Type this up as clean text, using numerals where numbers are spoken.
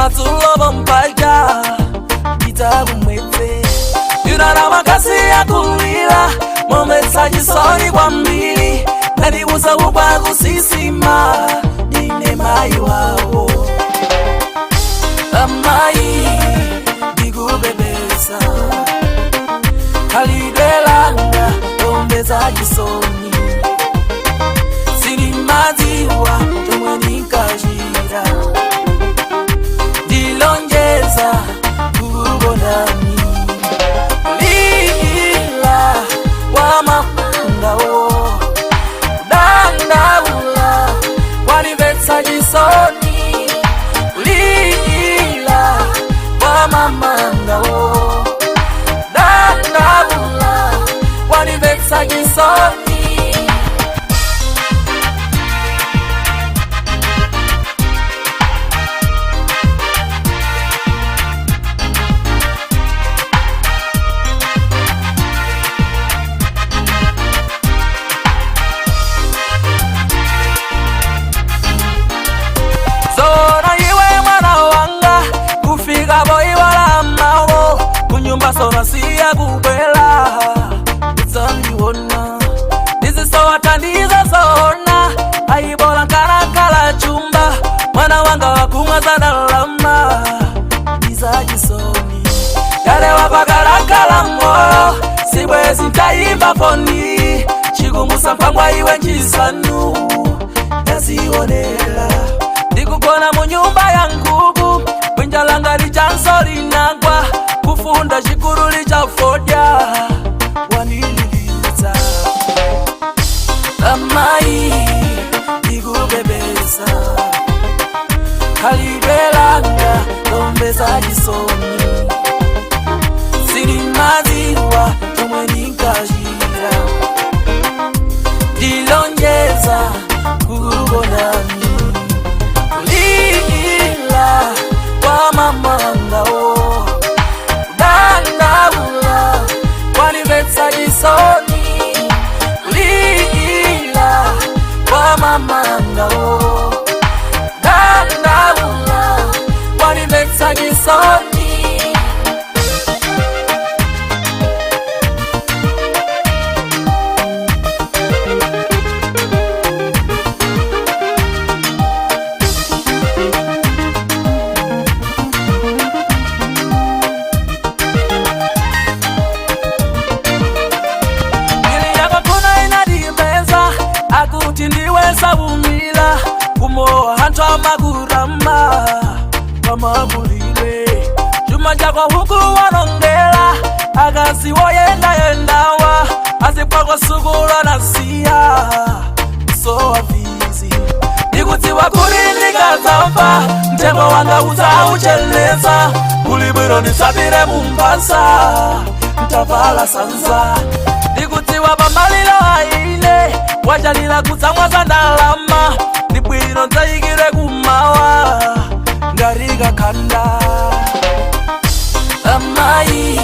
Patulo bompaja Ita kumwete Yunana makasi ya kulila Momesa jisoni kwa mbili Nani uza ubagu sisima Nine mai wao Amai Digu bebesa Kalidelanga Ombeza jisoni Sini maziwa Tumweni kajira Dilonjeza Kubonami Lila Wamapangao Dandaula Wanibetsa jisoni Lila Wamamangao Dandaula Wanibetsa jisoni Sona siya kubela Nizandiwona Nizisowa tandiza sona Aibola kala chumba Mwana wanga wakumwa zanalama Nizajisoni Yale wapakala moyo Siwezi ntaimba poni Chigumusa mpangwa iwe njisanu Yaziwonela Nikukona munyumba ya ngugu Winjalanga lijansoli nangwa Kufunda shikuru lichafodia Wanililiza Amai Igubebeza Kalibelanga Lombeza jisoni Sini maziwa Tumweni nkajira Dilonjeza Kubonami Lila Wamamangao Jisoni Lila Wamamangao Dandaula Wanibetsa jisoni Sabumila kumoa hantwa magurama Kamabulile Juma jako huku wanongela Agasi yendawa Azipagwa sugula na siya So avizi Nikuti wakuri nikazamba Mtengo wanga ucheleza Ulibiro nisabire Mombasa Mtavala sanza Nikuti wabamalilo haine Wajalila kuzamwa zandalama Nipwino nzaigire kumawa Ngariga kanda Amai